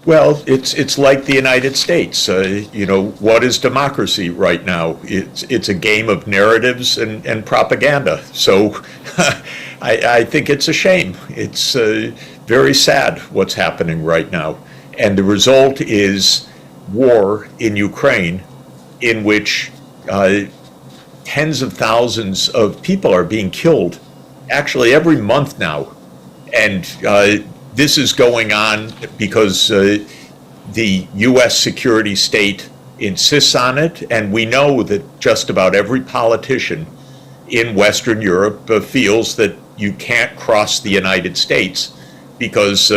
Well, it's like the United States. What is democracy right now? It's a game of narratives and propaganda. So I think it's a shame. It's very sad what's happening right now. And the result is war in Ukraine, in which tens of thousands of people are being killed actually every month now. And this is going on because the U.S. security state insists on it, and we know that just about every politician in Western Europe feels that you can't cross the United States because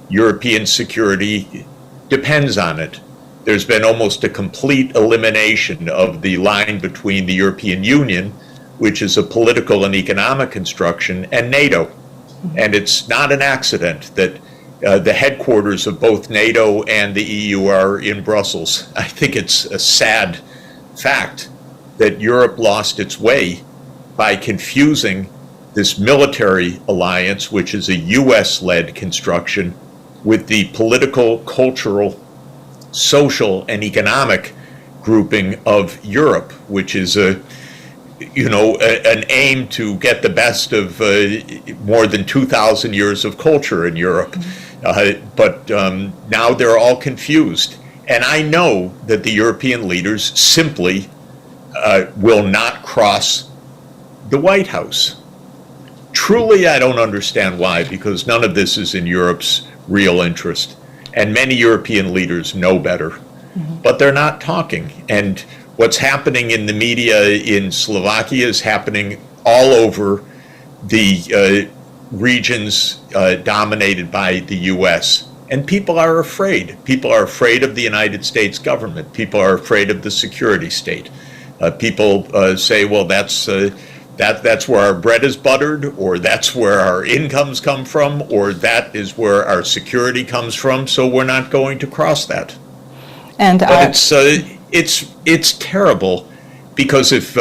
European security depends on it. There's been almost a complete elimination of the line between the European Union, which is a political and economic construction, and NATO. And it's not an accident that the headquarters of both NATO and the EU are in Brussels. I think it's a sad fact that Europe lost its way by confusing this military alliance, which is a US-led construction, with the political, cultural, social, and economic grouping of Europe, which is an aim to get the best of more than 2,000 years of culture in Europe. But now they're all confused. And I know that the European leaders simply will not cross the White House. Truly, I don't understand why, because none of this is in Europe's real interest. And many European leaders know better. But they're not talking. And what's happening in the media in Slovakia is happening all over the regions dominated by the U.S. And people are afraid. People are afraid of the United States government. People are afraid of the security state. People say, well, that's where our bread is buttered, or that's where our incomes come from, or that is where our security comes from, so we're not going to cross that. And But it's terrible, because if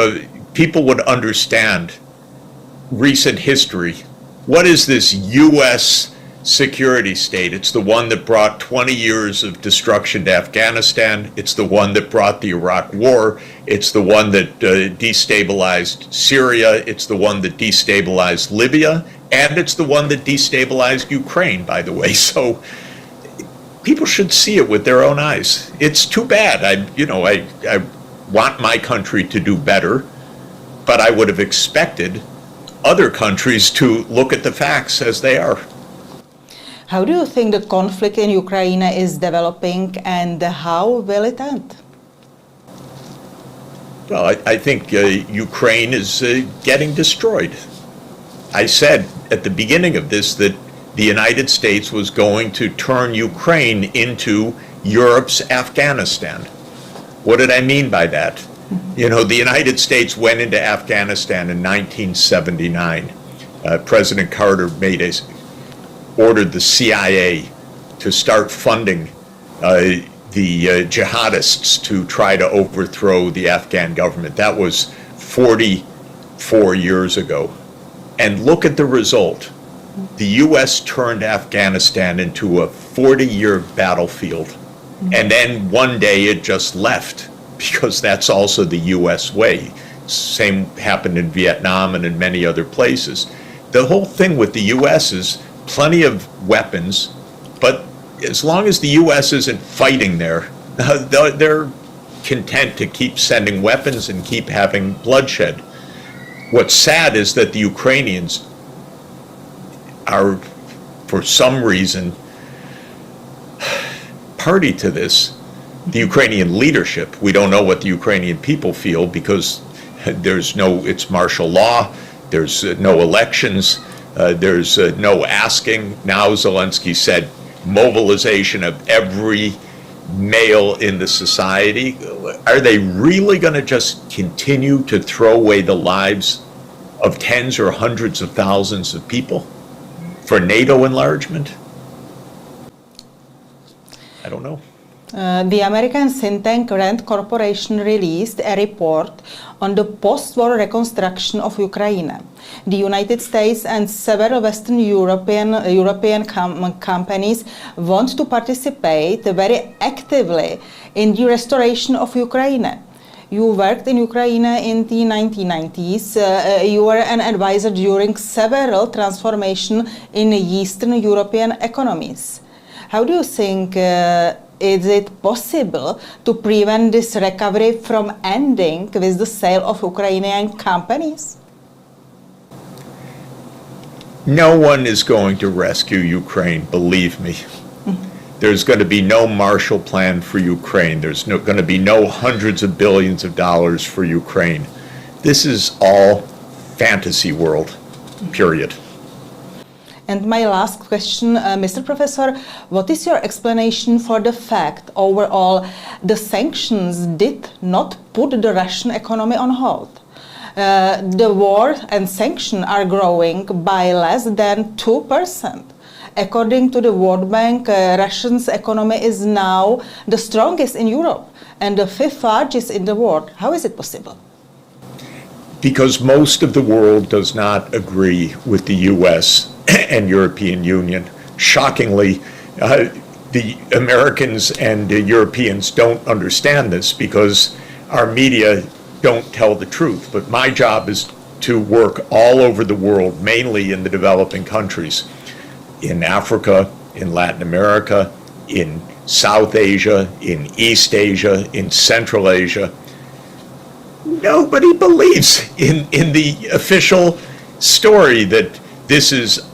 people would understand recent history, what is this U.S. security state? It's the one that brought 20 years of destruction to Afghanistan. It's the one that brought the Iraq War. It's the one that destabilized Syria. It's the one that destabilized Libya. And it's the one that destabilized Ukraine, by the way. So people should see it with their own eyes. It's too bad. I want my country to do better, but I would have expected other countries to look at the facts as they are. how do you think the conflict in Ukraine is developing, and how will it end? Well, I think Ukraine is getting destroyed. I said at the beginning of this that the United States was going to turn Ukraine into Europe's Afghanistan. What did I mean by that? The United States went into Afghanistan in 1979. President Carter ordered the CIA to start funding the jihadists to try to overthrow the Afghan government. That was 44 years ago. And look at the result. The U.S. turned Afghanistan into a 40-year battlefield. And then one day it just left, because that's also the U.S. way. Same happened in Vietnam and in many other places. The whole thing with the U.S. is plenty of weapons, but as long as the U.S. isn't fighting there, they're content to keep sending weapons and keep having bloodshed. What's sad is that the Ukrainians are, for some reason, party to this. The Ukrainian leadership, we don't know what the Ukrainian people feel, because it's martial law, there's no elections, there's no asking. Now Zelensky said mobilization of every male in the society. Are they really going to just continue to throw away the lives of tens or hundreds of thousands of people for NATO enlargement? I don't know. The American think tank Rand Corporation released a report on the post-war reconstruction of Ukraine. The United States and several Western European companies want to participate very actively in the restoration of Ukraine. You worked in Ukraine in the 1990s. You were an advisor during several transformations in Eastern European economies. How do you think is it possible to prevent this recovery from ending with the sale of Ukrainian companies? No one is going to rescue Ukraine, believe me. There's going to be no Marshall Plan for Ukraine. There's going to be no hundreds of billions of dollars for Ukraine. This is all fantasy world, period. And my last question, Mr. Professor, what is your explanation for the fact overall the sanctions did not put the Russian economy on hold? The war and sanctions are growing by less than 2%. According to the World Bank, Russia's economy is now the strongest in Europe and the fifth largest in the world. How is it possible? Because most of the world does not agree with the U.S. and European Union. Shockingly, the Americans and the Europeans don't understand this because our media don't tell the truth. But my job is to work all over the world, mainly in the developing countries, in Africa, in Latin America, in South Asia, in East Asia, in Central Asia. Nobody believes in the official story that this is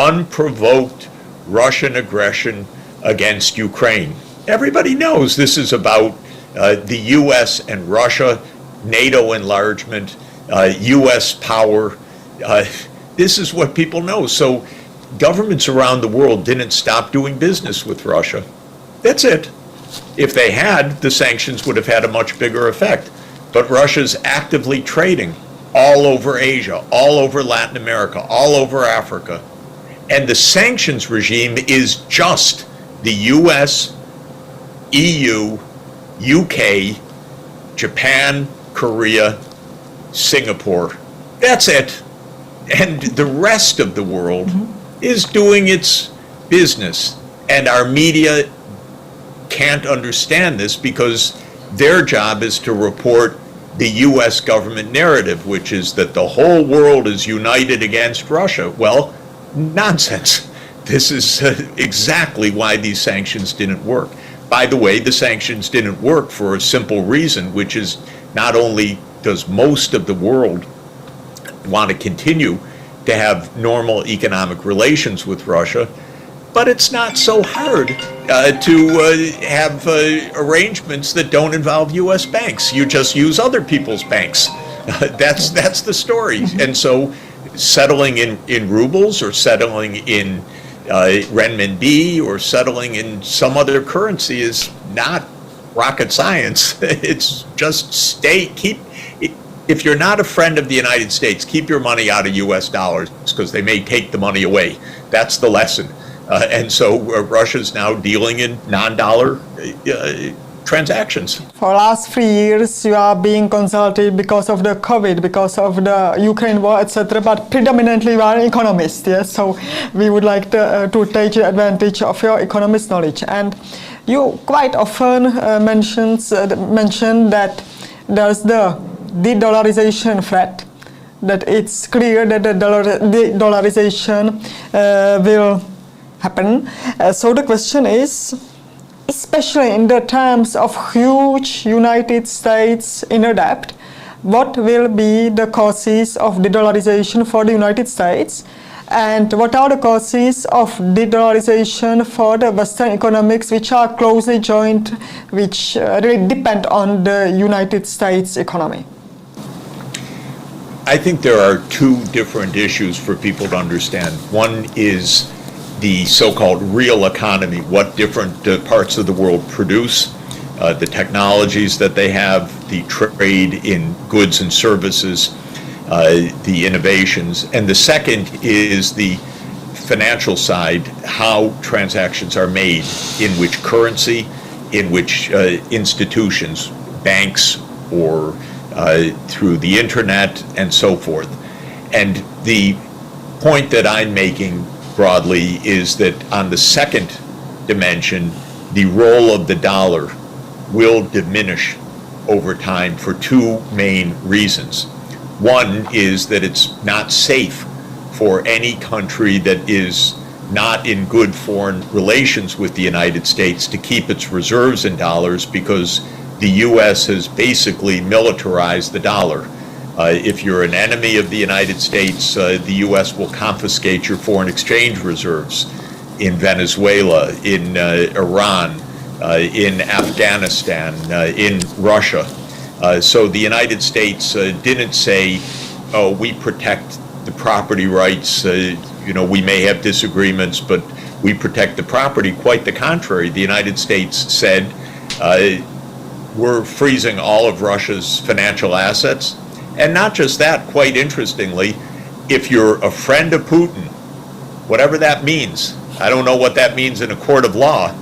unprovoked Russian aggression against Ukraine. Everybody knows this is about the U.S. and Russia, NATO enlargement, U.S. power. This is what people know. So governments around the world didn't stop doing business with Russia. That's it. If they had, the sanctions would have had a much bigger effect. But Russia's actively trading all over Asia, all over Latin America, all over Africa. And the sanctions regime is just the US, EU, UK, Japan, Korea, Singapore. That's it. And the rest of the world is doing its business. And our media can't understand this because their job is to report the U.S. government narrative, which is that the whole world is united against Russia. Well, nonsense. This is exactly why these sanctions didn't work. By the way, the sanctions didn't work for a simple reason, which is not only does most of the world want to continue to have normal economic relations with Russia, but it's not so hard to have arrangements that don't involve U.S. banks. You just use other people's banks. That's the story. And so settling in rubles or settling in renminbi or settling in some other currency is not rocket science. It's just if you're not a friend of the United States, keep your money out of U.S. dollars because they may take the money away. That's the lesson. And so Russia's now dealing in non-dollar transactions. For last 3 years, you are being consulted because of the COVID, because of the Ukraine war, etc. But predominantly you are an economist, yes? So we would like to take advantage of your economist knowledge. And you quite often mention that there's the de-dollarization threat, that it's clear that the de-dollarization will happen. So the question is, especially in the terms of huge United States inner debt, what will be the causes of de-dollarization for the United States? And what are the causes of de-dollarization for the Western economics which are closely joined, which really depend on the United States economy? I think there are two different issues for people to understand. One is the so-called real economy, what different parts of the world produce, the technologies that they have, the trade in goods and services, the innovations. And the second is the financial side, how transactions are made, in which currency, in which institutions, banks, or through the internet and so forth. And the point that I'm making broadly is that on the second dimension, the role of the dollar will diminish over time for two main reasons. One is that it's not safe for any country that is not in good foreign relations with the United States to keep its reserves in dollars, because the U.S. has basically militarized the dollar. If you're an enemy of the United States, the U.S. will confiscate your foreign exchange reserves in Venezuela, in Iran, in Afghanistan, in Russia. So the United States didn't say, oh, we protect the property rights, we may have disagreements, but we protect the property. Quite the contrary. The United States said, we're freezing all of Russia's financial assets. And not just that, quite interestingly, if you're a friend of Putin, whatever that means, I don't know what that means in a court of law,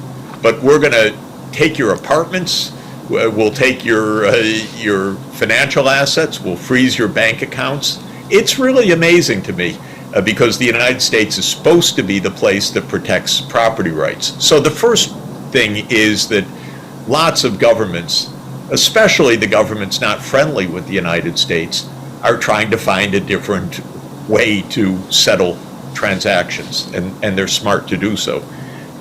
but we're going to take your apartments, we'll take your financial assets, we'll freeze your bank accounts. It's really amazing to me because the United States is supposed to be the place that protects property rights. So the first thing is that lots of governments, especially the governments not friendly with the United States, are trying to find a different way to settle transactions, and they're smart to do so.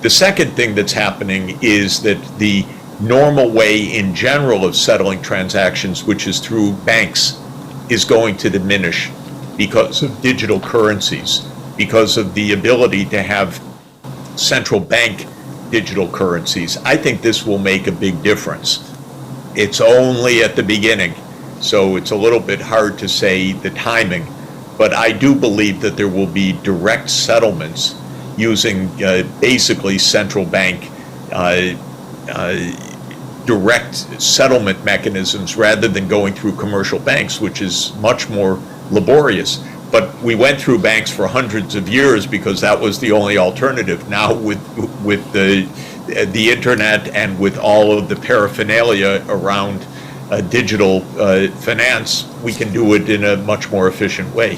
The second thing that's happening is that the normal way in general of settling transactions, which is through banks, is going to diminish because of digital currencies, because of the ability to have central bank digital currencies. I think this will make a big difference. It's only at the beginning, so it's a little bit hard to say the timing, but I do believe that there will be direct settlements using basically central bank direct settlement mechanisms rather than going through commercial banks, which is much more laborious. But we went through banks for hundreds of years because that was the only alternative. Now with the internet and with all of the paraphernalia around digital finance, we can do it in a much more efficient way.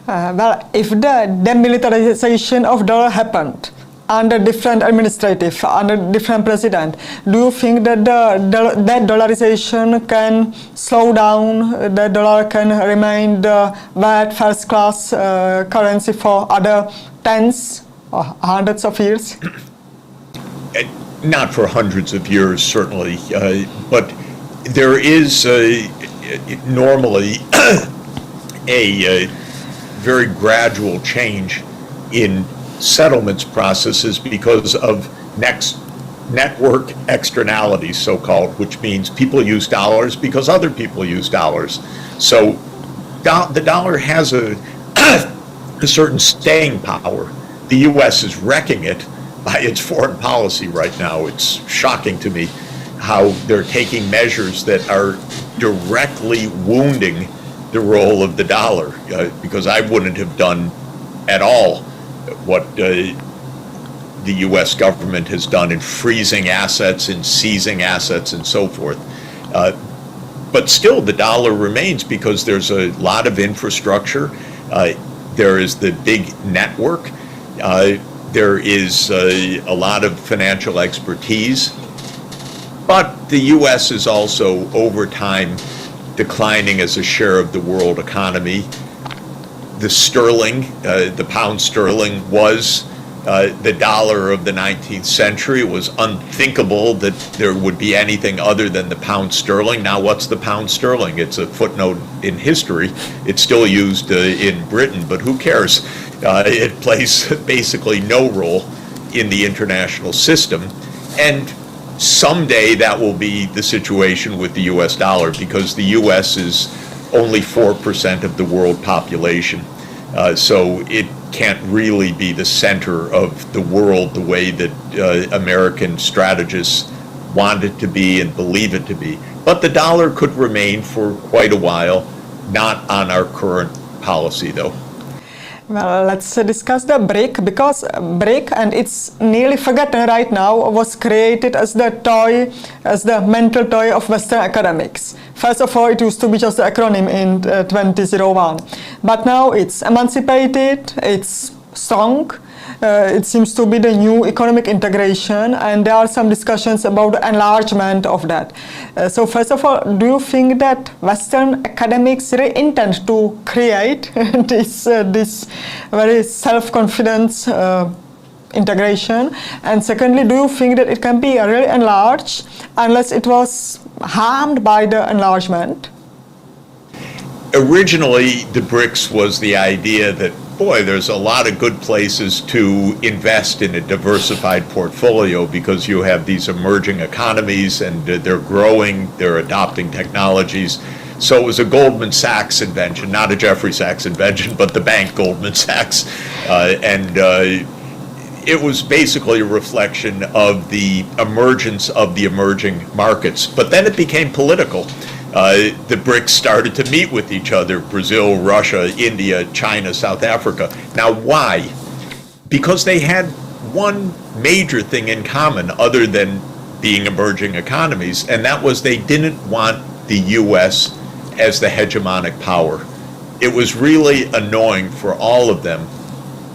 Well, if the demilitarization of dollar happened under different administrative, under different president, do you think that that dollarization can slow down, the dollar can remain the bad first-class currency for other tens or hundreds of years? Not for hundreds of years, certainly, but there is normally a very gradual change in settlements processes because of network externalities, so-called, which means people use dollars because other people use dollars. So the dollar has a certain staying power. The U.S. is wrecking it by its foreign policy right now. It's shocking to me how they're taking measures that are directly wounding the role of the dollar, because I wouldn't have done at all what the U.S. government has done in freezing assets and seizing assets and so forth. But still, the dollar remains because there's a lot of infrastructure. There is the big network. There is a lot of financial expertise. But the U.S. is also, over time, declining as a share of the world economy. The sterling, the pound sterling, was the dollar of the 19th century. It was unthinkable that there would be anything other than the pound sterling. Now, what's the pound sterling? It's a footnote in history. It's still used in Britain, but who cares? It plays basically no role in the international system. And someday that will be the situation with the U.S. dollar, because the U.S. is only 4% of the world population. So it can't really be the center of the world the way that American strategists want it to be and believe it to be. But the dollar could remain for quite a while, not on our current policy, though. Well, let's discuss the BRIC, because BRIC, and it's nearly forgotten right now, was created as the toy, as the mental toy of Western academics. First of all, it used to be just an acronym in 2001. But now it's emancipated, it's strong, it seems to be the new economic integration, and there are some discussions about the enlargement of that. So first of all, do you think that Western academics really intend to create this very self-confidence integration? And secondly, do you think that it can be really enlarged unless it was harmed by the enlargement? Originally, the BRICS was the idea that, boy, there's a lot of good places to invest in a diversified portfolio because you have these emerging economies and they're growing, they're adopting technologies. So it was a Goldman Sachs invention, not a Jeffrey Sachs invention, but the bank Goldman Sachs. It was basically a reflection of the emergence of the emerging markets. But then it became political. The BRICS started to meet with each other, Brazil, Russia, India, China, South Africa. Now, why? Because they had one major thing in common other than being emerging economies, and that was they didn't want the U.S. as the hegemonic power. It was really annoying for all of them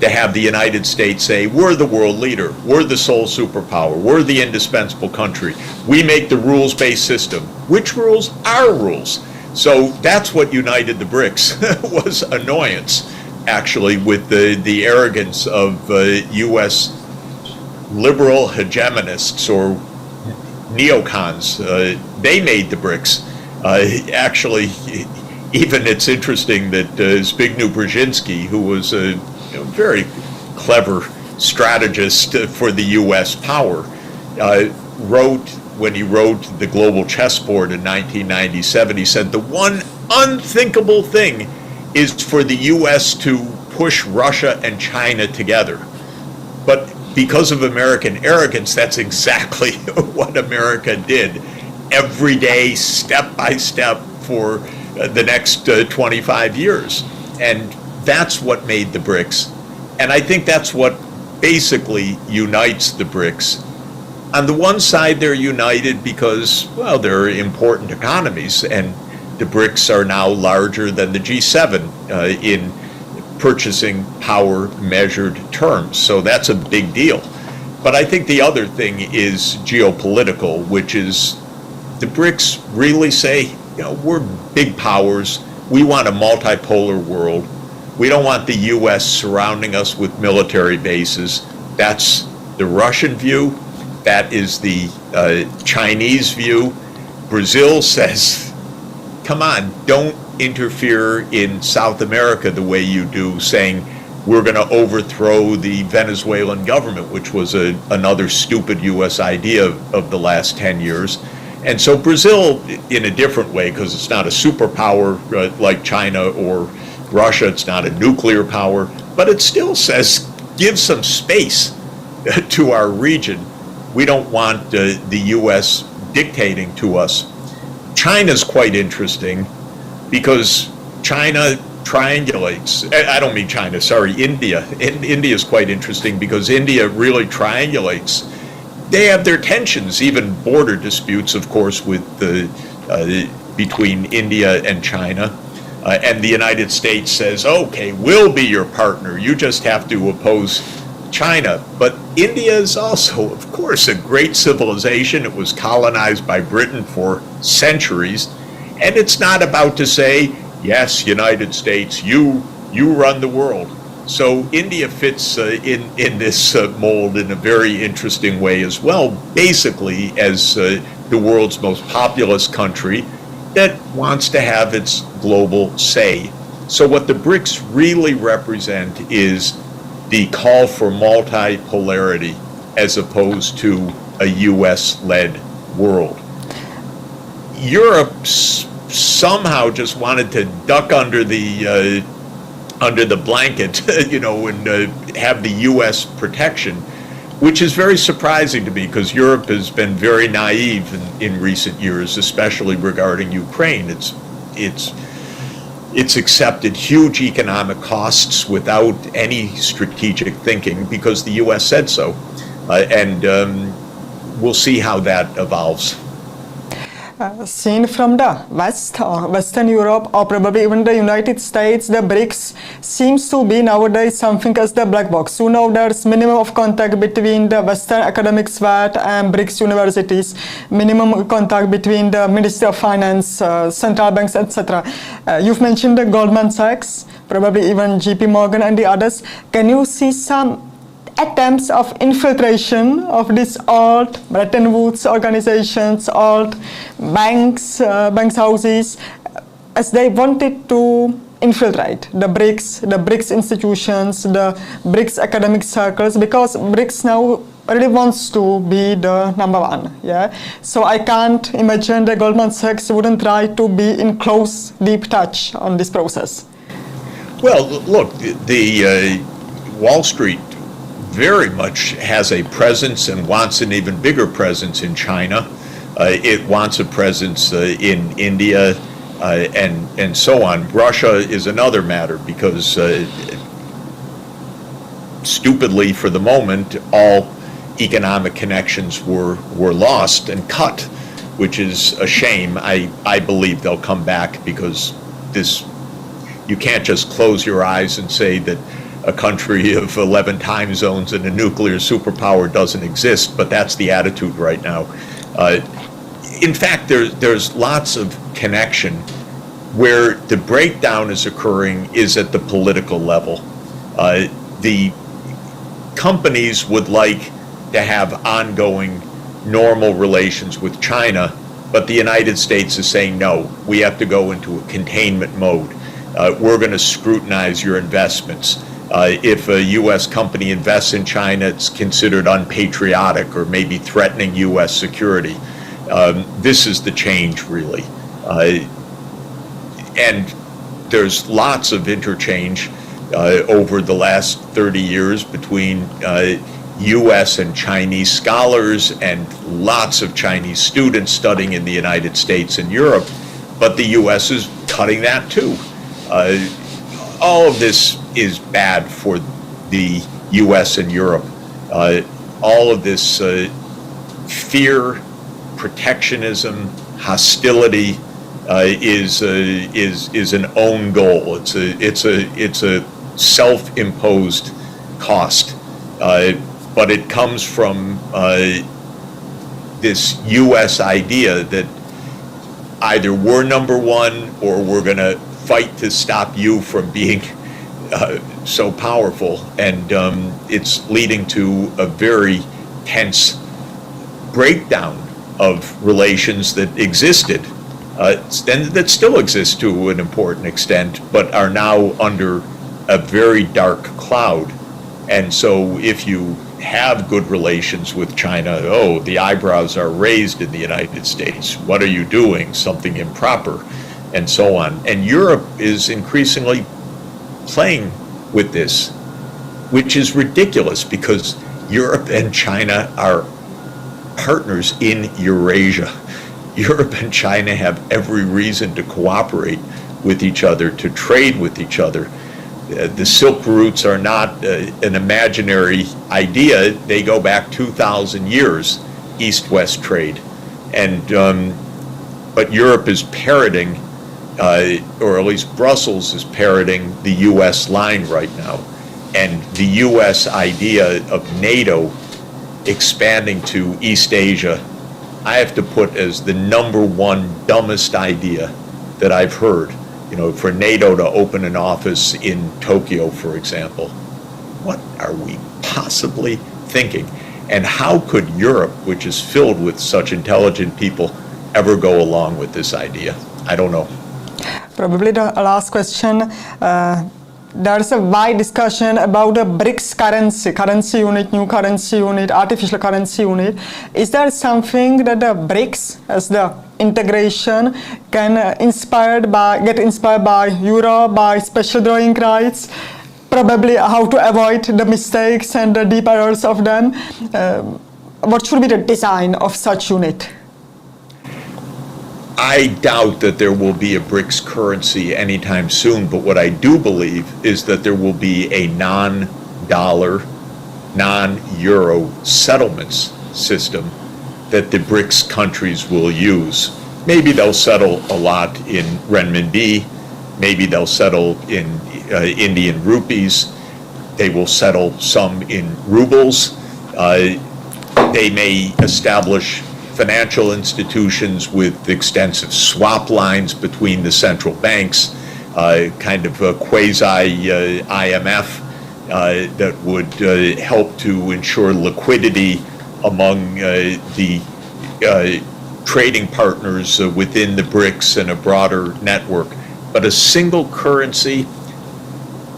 to have the United States say, we're the world leader, we're the sole superpower, we're the indispensable country, we make the rules-based system. Which rules? Our rules. So that's what united the BRICS, was annoyance, actually, with the arrogance of U.S. liberal hegemonists or neocons. They made the BRICS. Actually, even it's interesting that Zbigniew Brzezinski, who was a very clever strategist for the U.S. power, wrote, when he wrote The Global Chessboard in 1997, he said the one unthinkable thing is for the U.S. to push Russia and China together. But because of American arrogance, that's exactly what America did every day, step by step, for the next 25 years. And that's what made the BRICS. And I think that's what basically unites the BRICS. On the one side, they're united because, well, they're important economies, and the BRICS are now larger than the G7 in purchasing power measured terms. So that's a big deal. But I think the other thing is geopolitical, which is the BRICS really say, we're big powers. We want a multipolar world. We don't want the U.S. surrounding us with military bases. That's the Russian view. That is the Chinese view. Brazil says, come on, don't interfere in South America the way you do, saying we're going to overthrow the Venezuelan government, which was another stupid U.S. idea of the last 10 years. And so Brazil, in a different way, because it's not a superpower like China or Russia, it's not a nuclear power, but it still says, give some space to our region. We don't want the U.S. dictating to us. China's quite interesting because China triangulates. I don't mean China, sorry, India. India is quite interesting because India really triangulates. They have their tensions, even border disputes, of course, with between India and China. And the United States says, okay, we'll be your partner. You just have to oppose China. But India is also, of course, a great civilization. It was colonized by Britain for centuries. And it's not about to say, yes, United States, you run the world. So India fits in this mold in a very interesting way as well, basically as the world's most populous country that wants to have its global say. So what the BRICS really represent is the call for multipolarity as opposed to a US-led world. Europe somehow just wanted to duck under the blanket, and have the U.S. protection, which is very surprising to me because Europe has been very naive in recent years, especially regarding Ukraine. It's it's accepted huge economic costs without any strategic thinking because the U.S. said so. And we'll see how that evolves. Seen from the West or Western Europe or probably even the United States, the BRICS seems to be nowadays something as the black box. You know, there's minimum of contact between the Western academic sphere and BRICS universities, minimum contact between the Ministry of Finance, central banks, etc. You've mentioned the Goldman Sachs, probably even JP Morgan and the others. Can you see some attempts of infiltration of these old Bretton Woods organizations, old banks, banks houses, as they wanted to infiltrate the BRICS institutions, the BRICS academic circles, because BRICS now really wants to be the number one, yeah? So I can't imagine that Goldman Sachs wouldn't try to be in close, deep touch on this process. Well, look, the Wall Street very much has a presence and wants an even bigger presence in China. It wants a presence in India and so on. Russia is another matter because stupidly for the moment, all economic connections were lost and cut, which is a shame. I believe they'll come back because you can't just close your eyes and say that a country of 11 time zones and a nuclear superpower doesn't exist, but that's the attitude right now. In fact, there's lots of connection. Where the breakdown is occurring is at the political level. The companies would like to have ongoing normal relations with China, but the United States is saying, no, we have to go into a containment mode. We're going to scrutinize your investments. If a U.S. company invests in China, it's considered unpatriotic or maybe threatening U.S. security. This is the change, really. And there's lots of interchange over the last 30 years between U.S. and Chinese scholars and lots of Chinese students studying in the United States and Europe, but the U.S. is cutting that too. All of this is bad for the U.S. and Europe. All of this fear, protectionism, hostility is an own goal. It's a self-imposed cost, but it comes from this U.S. idea that either we're number one or we're going to fight to stop you from being so powerful, and it's leading to a very tense breakdown of relations that existed and that still exist to an important extent, but are now under a very dark cloud. And so if you have good relations with China, oh, the eyebrows are raised in the United States. What are you doing? Something improper, and so on. And Europe is increasingly playing with this, which is ridiculous because Europe and China are partners in Eurasia. Europe and China have every reason to cooperate with each other, to trade with each other. The Silk routes are not an imaginary idea. They go back 2,000 years, east-west trade. And but Europe is parroting, or at least Brussels is parroting the U.S. line right now. And the U.S. idea of NATO expanding to East Asia, I have to put as the number one dumbest idea that I've heard. You know, for NATO to open an office in Tokyo, for example. What are we possibly thinking? And how could Europe, which is filled with such intelligent people, ever go along with this idea? I don't know. Probably the last question. There's a wide discussion about the BRICS currency unit, new currency unit, artificial currency unit. Is there something that the BRICS as the integration can get inspired by Europe, by special drawing rights, probably how to avoid the mistakes and the deep errors of them? What should be the design of such unit? I doubt that there will be a BRICS currency anytime soon, but what I do believe is that there will be a non-dollar, non-euro settlements system that the BRICS countries will use. Maybe they'll settle a lot in renminbi, maybe they'll settle in Indian rupees, they will settle some in rubles. They may establish financial institutions with extensive swap lines between the central banks, kind of a quasi-IMF that would help to ensure liquidity among the trading partners within the BRICS and a broader network. But a single currency,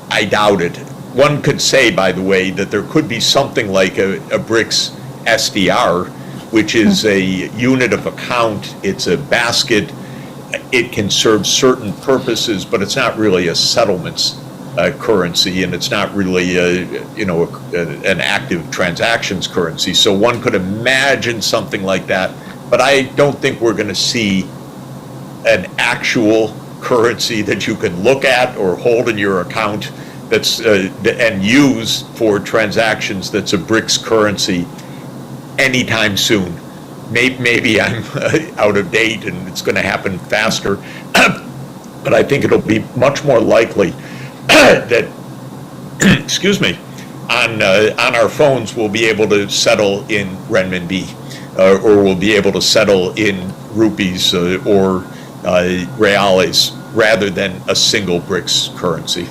I doubt it. One could say, by the way, that there could be something like a BRICS SDR, which is a unit of account, it's a basket, it can serve certain purposes, but it's not really a settlements currency, and it's not really an active transactions currency. So one could imagine something like that, but I don't think we're going to see an actual currency that you can look at or hold in your account that's and use for transactions that's a BRICS currency anytime soon. Maybe I'm out of date and it's going to happen faster, but I think it'll be much more likely that, excuse me, on our phones we'll be able to settle in renminbi, or we'll be able to settle in rupees or reales rather than a single BRICS currency.